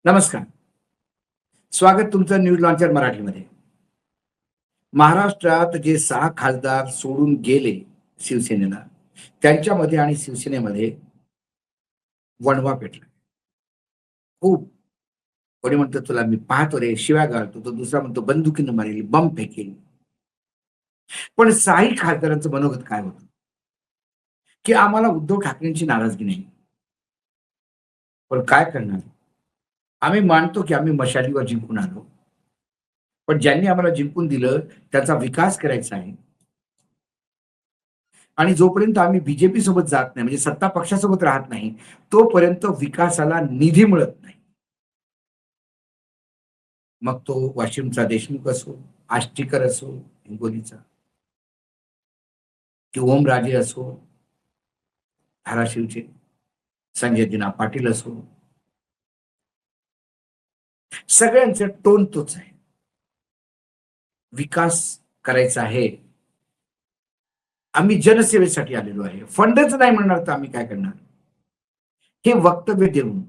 नमस्कार. स्वागत तुमचं न्यूज लॉन्चर मराठीमध्ये. महाराष्ट्रात जे 6 खासदार सोडून गेले शिवसेनेला, त्यांच्यामध्ये आणि शिवसेनेमध्ये वणवा पेटला. खूप कोणी म्हणतो तुला मी पाहतो रे, शिव्या घालतो. तो दुसरा म्हणतो बंदुकीनं मारेल, बॉम्ब फेकेल. पण 6ही खासदारांचं मनोगत काय होतं, की आम्हाला उद्धव ठाकरेंची नाराजगी नाही. पण काय करणार? आम्ही मानतो की आम्ही मशालीवर जिंकून आलो. पण ज्यांनी आम्हाला जिंकून दिलं त्याचा विकास करायचा आहे. आणि जोपर्यंत आम्ही बीजेपी सोबत जात नाही, म्हणजे सत्ता पक्षासोबत राहत नाही, तोपर्यंत विकासाला निधी मिळत नाही. मग तो वाशिमचा देशमुख असो, आष्टीकर असो हिंगोलीचा, की ओमराजे असो धाराशिवचे, संजय दिना पाटील असो, सगळ्यांचा टोन तोच आहे. विकास करायचा आहे. आम्ही जनसेवेसाठी आलेलो आहे. फंडच नाही म्हणणार तर आम्ही काय करणार? हे वक्तव्य देऊन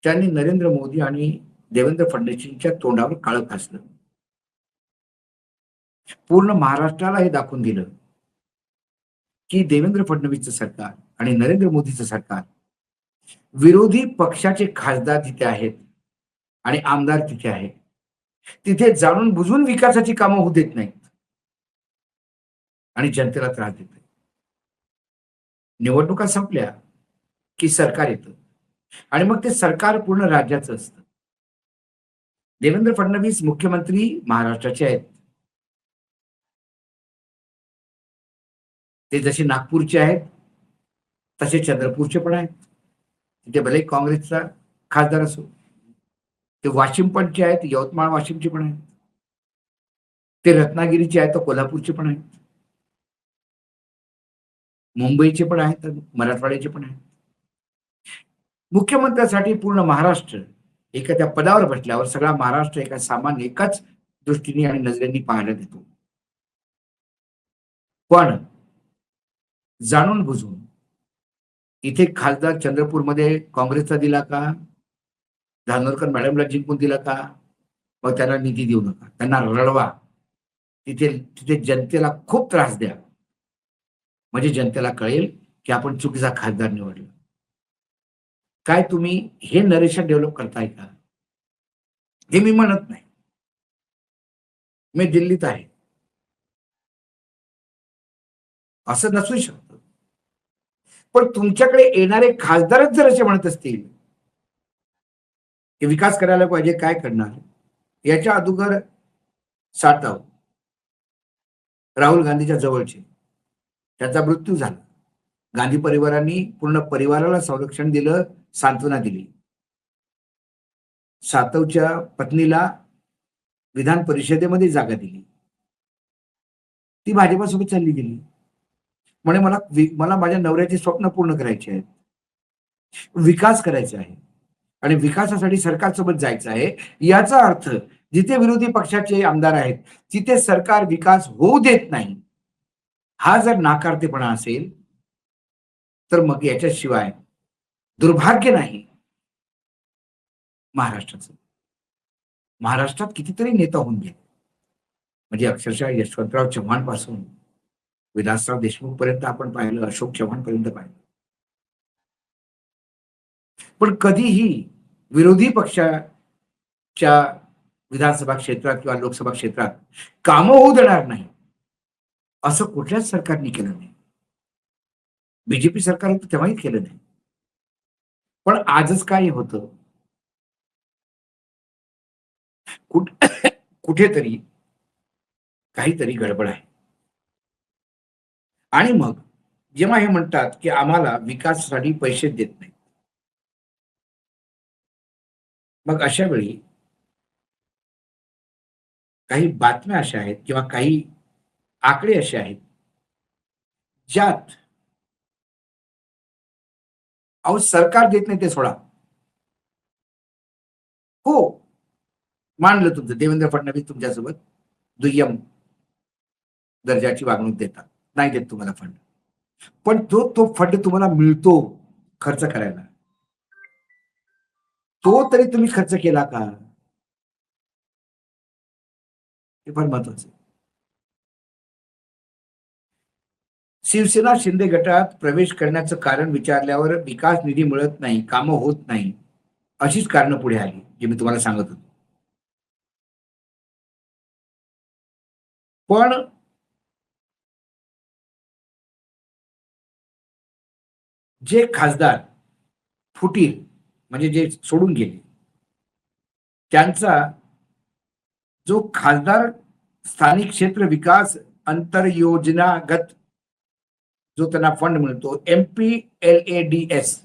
त्यांनी नरेंद्र मोदी आणि देवेंद्र फडणवीसांच्या तोंडावर काळं फासलं. पूर्ण महाराष्ट्राला हे दाखवून दिलं, की देवेंद्र फडणवीसचं सरकार आणि नरेंद्र मोदीचं सरकार विरोधी पक्षाचे खासदार तिथे आहेत आणि आमदार तिथे आहेत. तिथे जाणून बुजून विकासाची कामं होऊ देत नाहीत आणि जनतेला त्रास देत आहेत. निवडणुका संपल्या, की सरकार येतं आणि मग ते सरकार पूर्ण राज्याचं असतं. देवेंद्र फडणवीस मुख्यमंत्री महाराष्ट्राचे आहेत. ते जसे नागपूरचे आहेत, तसे चंद्रपूरचे पण आहेत. तिथे भले काँग्रेसचा खासदार असो. ते वाशिम पणचे आहेत, यवतमाळ वाशिमचे पण आहेत. ते रत्नागिरीचे आहेत, तर कोल्हापूरचे पण आहेत. मुंबईचे पण आहेत, मराठवाड्याचे पण आहेत. मुख्यमंत्र्यासाठी पूर्ण महाराष्ट्र एखाद्या पदावर बसल्यावर सगळा महाराष्ट्र एका सामान्य एकाच दृष्टीने आणि नजरेने पाहायला देतो. पण जाणून बुजून इथे खासदार चंद्रपूरमध्ये काँग्रेसचा दिला का? धानोरकर मॅडमला जिंकून दिला का? मग त्यांना निधी देऊ नका. त्यांना रडवा. तिथे तिथे जनतेला खूप त्रास द्या. म्हणजे जनतेला कळेल, की आपण चुकीचा खासदार निवडला. काय तुम्ही हे नरेशन डेव्हलप करताय का? हे मी म्हणत नाही. मी दिल्लीत आहे. असं नसू शकतं. पण तुमच्याकडे येणारे खासदारच जर असे म्हणत असतील, की विकास करायला पाहिजे, काय करणार? याच्या अगोदर सातव, राहुल गांधीच्या जवळचे, त्याचा मृत्यू झाला. गांधी परिवारांनी पूर्ण परिवाराला संरक्षण दिलं, सांत्वना दिली. सातवच्या पत्नीला विधान परिषदेमध्ये जागा दिली. ती भाजपासोबत चालली गेली. म्हणे मला माझ्या नवऱ्याची स्वप्न पूर्ण करायची आहेत. विकास करायचा आहे आणि विकासासाठी सरकारसोबत जायचं आहे. याचा अर्थ जिथे विरोधी पक्षाचे आमदार आहेत, तिथे सरकार विकास होऊ देत नाही. हा जर नाकारतेपणा असेल, तर मग याच्याशिवाय दुर्भाग्य नाही महाराष्ट्राचं. महाराष्ट्रात कितीतरी नेता होऊन गेले. म्हणजे अक्षरशः यशवंतराव चव्हाण पासून विलासराव देशमुख पर्यंत आपण पाहिलं, अशोक चव्हाण पर्यंत पाहिलं. पण कधीही विरोधी पक्षाच्या विधानसभा क्षेत्रात किंवा लोकसभा क्षेत्रात कामं होऊ देणार नाही, असं कुठल्याच सरकारने केलं नाही. बीजेपी सरकार होतं तेव्हाही केलं नाही. पण आजच काय होतं, कुठ कुठेतरी काहीतरी गडबड आहे. आणि मग जेव्हा हे म्हणतात, की आम्हाला विकासासाठी पैसे देत नाहीत. मग अशा वेळी काही बातम्या अशा आहेत किंवा काही आकडे असे आहेत, ज्यात अहो सरकार देत नाही ते सोडा. हो, मानलं तुमचं देवेंद्र फडणवीस तुमच्यासोबत दुय्यम दर्जाची वागणूक देतात. नाही देत तुम्हाला फंड. पण तो फंड तुम्हाला मिळतो खर्च करायला. तो तरी तुम्ही खर्च केला का? हे फार महत्वाचं आहे. शिवसेना शिंदे गटात प्रवेश करण्याचं कारण विचारल्यावर विकास निधी मिळत नाही, कामं होत नाही, अशीच कारणं पुढे आली, जे मी तुम्हाला सांगत होतो. पण जे खासदार फुटीर म्हणजे जे सोडून गेले, त्यांचा जो खासदार स्थानिक क्षेत्र विकास अंतरयोजनागत जो त्यांना फंड मिळतो, MPLADS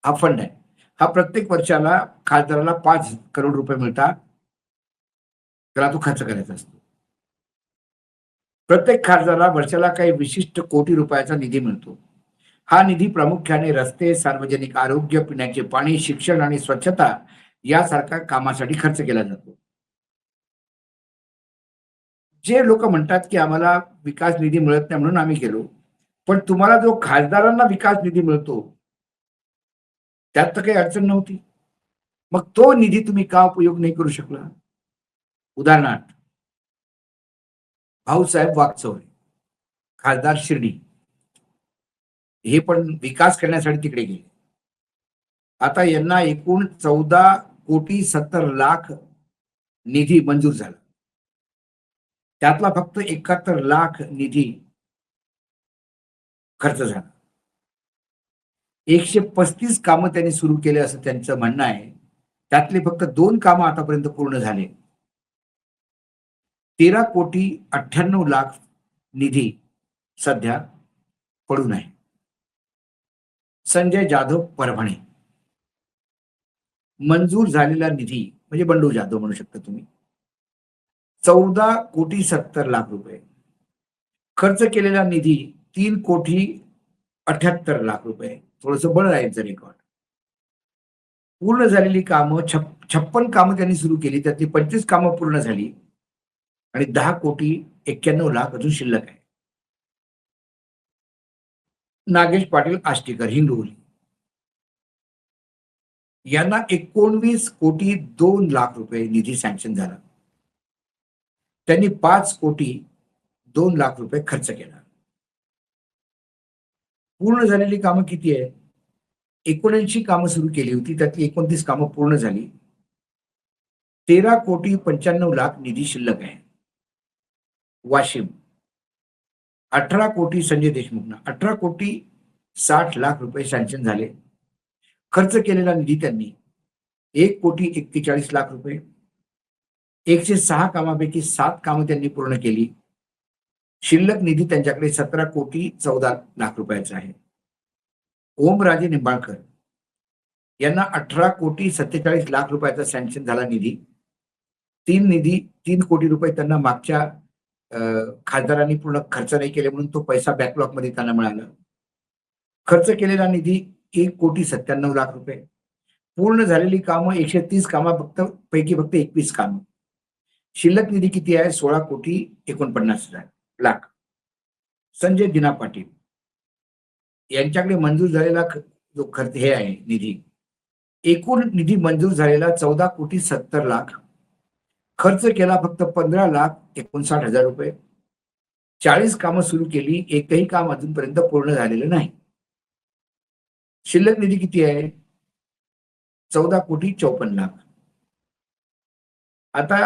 हा फंड आहे. हा प्रत्येक वर्षाला खासदाराला 5 करोड रुपये मिळतात. त्याला तो खर्च करायचा असतो. प्रत्येक खासदाराला वर्षाला काही विशिष्ट कोटी रुपयाचा निधी मिळतो. हा निधी प्रामुख्याने रस्ते, सार्वजनिक आरोग्य, पिण्याचे पाणी, शिक्षण आणि स्वच्छता यासारख्या कामासाठी खर्च केला जातो. जे लोक म्हणतात की आम्हाला विकास निधी मिळत नाही म्हणून आम्ही गेलो, पण तुम्हाला जो खासदारांना विकास निधी मिळतो त्यात तर काही अडचण नव्हती. मग तो निधी तुम्ही का उपयोग नाही करू शकला? उदाहरणार्थ भाऊसाहेब वागचौरे, खासदार शिर्डी, हे पण विकास करण्यासाठी तिकडे गेले. आता यांना एकूण 14,70,00,000 निधी मंजूर झाला. त्यातला फक्त 71,00,000 निधी खर्च झाला. 135 कामं त्यांनी सुरू केले असं त्यांचं म्हणणं आहे. त्यातले फक्त 2 कामं आतापर्यंत पूर्ण झाले. 13,98,00,000 निधी सध्या पडून आहे. संजय जाधव परभणी, मंजूर झालेला निधी म्हणजे बंडू जाधव म्हणू शकता तुम्ही, 14,70,00,000 रुपये. खर्च केलेला निधी 3,78,00,000 रुपये. थोडंसं बळ आहे यांचं रेकॉर्ड. पूर्ण झालेली कामं 56 कामं त्यांनी सुरू केली, त्यातली 25 कामं पूर्ण झाली आणि 10,91,00,000 अजून शिल्लक आहे. नागेश पाटील आष्टीकर, हिंगोली, यांना 19,02,00,000 रुपये निधी सँक्शन झाला. त्यांनी 5,02,00,000 रुपये खर्च केला. पूर्ण झालेली कामं किती आहे? 79 कामं सुरू केली होती, त्यातली 29 कामं पूर्ण झाली. 13,95,00,000 निधी शिल्लक आहे. वाशिम, 18 कोटी संजय देशमुखना 18,60,00,000 रुपये सँक्शन झाले. खर्च केलेला निधी त्यांनी 1,41,40,00,000 रुपये. 106 कामापैकी 7 कामं त्यांनी पूर्ण केली. शिल्लक निधी त्यांच्याकडे 17,14,00,000 रुपयाचा आहे. ओमराजे निंबाळकर यांना 18,47,00,000 रुपयाचा सँक्शन झाला निधी. 3 कोटी रुपये त्यांना मागच्या खासदारांनी पूर्ण खर्च नाही केले म्हणून तो पैसा बॅकलॉग मध्ये त्यांना मिळाला. खर्च केलेला निधी 1,97,00,000 रुपये. पूर्ण झालेली कामं 130 कामा फक्त 21 कामं. शिल्लक निधी किती आहे? 16,49,00,000. संजय दिना पाटील यांच्याकडे मंजूर झालेला जो खर्च हे आहे निधी, एकूण निधी मंजूर झालेला 14,70,00,000. खर्च केला फक्त 15,59,000 रुपये. 40 कामं सुरू केली, एकही काम अजूनपर्यंत पूर्ण झालेलं नाही. शिल्लक निधी किती आहे? 14,54,00,000. आता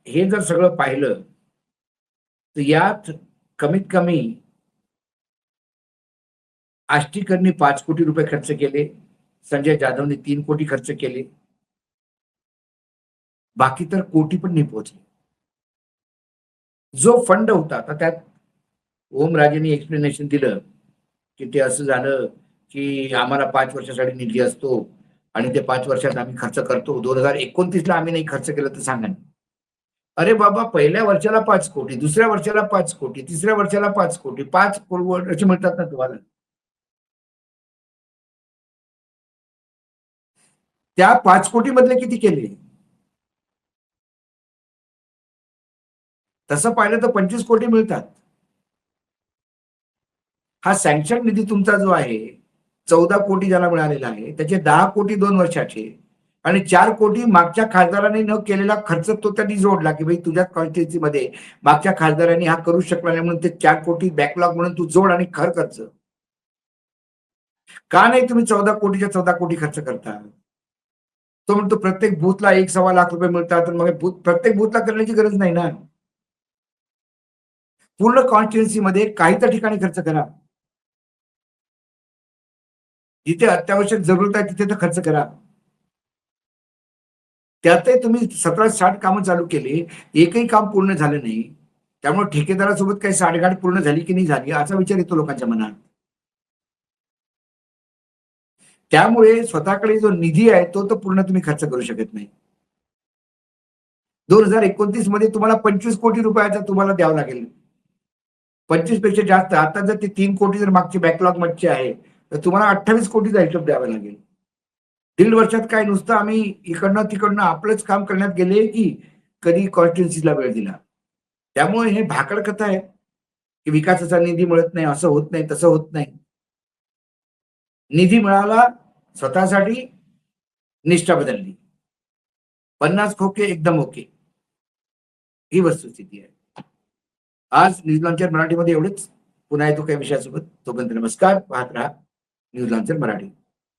हे जर सगळं पाहिलं तर यात कमीत कमी आष्टीकरनी 5 कोटी रुपये खर्च केले, संजय जाधवने 3 कोटी खर्च केले, बाकी तर कोटी पण नाही पोहोचले. जो फंड होता तर त्यात ओमराजेंनी एक्सप्लेनेशन दिलं की ते असं झालं की आम्हाला 5 वर्षासाठी निधी असतो आणि ते 5 वर्षात आम्ही खर्च करतो. 2029 ला आम्ही नाही खर्च केलं तर सांगा. अरे बाबा, पहिल्या वर्षाला 5 कोटी, दुसऱ्या वर्षाला 5 कोटी, तिसऱ्या वर्षाला 5 कोटी, 5 वर्ष म्हणतात ना तुम्हाला. त्या 5 कोटी मधले किती केले? तसं पाहिलं तर 25 कोटी मिळतात. हा सँक्शन निधी तुमचा जो आहे 14 कोटी ज्याला मिळालेला आहे त्याचे 10 कोटी 2 वर्षाचे आणि 4 कोटी मागच्या खासदारांनी न केलेला खर्च तो त्यांनी जोडला की भाई तुझ्या कॉन्स्टिट्युन्सीमध्ये मागच्या खासदारांनी हा करू शकला नाही म्हणून ते 4 कोटी बॅकलॉग म्हणून तू जोड आणि खर्च का नाही तुम्ही 14 कोटीच्या 14 कोटी खर्च करता? तो म्हणतो प्रत्येक बूथला 1-1.25 लाख रुपये मिळतात, तर मग प्रत्येक बूथला करण्याची गरज नाही ना. पूर्ण कॉन्स्टिट्युन्सीमध्ये काही तर ठिकाणी खर्च करा. जिथे अत्यावश्यक जरूरत आहे तिथे तर खर्च करा. त्यातही तुम्ही 17-60 कामं चालू केली, एकही काम पूर्ण झालं नाही. त्यामुळे ठेकेदारासोबत काही साठगाठ पूर्ण झाली की नाही झाली असा विचार येतो लोकांच्या मनात. त्यामुळे स्वतःकडे जो निधी आहे तो तर पूर्ण तुम्ही खर्च करू शकत नाही. 2029 मध्ये तुम्हाला 25 कोटी रुपयाचा तुम्हाला द्यावं लागेल. 25 पेक्षा जास्त. आता जर ते 3 कोटी जर मागचे बॅकलॉग मधचे आहे, तर तुम्हाला 28 कोटीचा हिशोब द्यावा लागेल. 1.5 वर्षात काय नुसतं आम्ही इकडनं-तिकडनं आपलंच काम करण्यात गेले, की कधी कॉन्स्टिट्युन्सीला वेळ दिला. त्यामुळे हे भाकड कथा आहे, की विकासाचा निधी मिळत नाही, असं होत नाही, तसं होत नाही. निधी मिळाला स्वतःसाठी, निष्ठा बदलली. 50 खोके एकदम ओके. ही वस्तुस्थिती आहे. आज न्यूज लॉन्चर मराठीमध्ये एवढेच. पुन्हा येतो काही विषयासोबत. तोपर्यंत नमस्कार. पाहत राहा न्यूज लॉन्चर मराठी.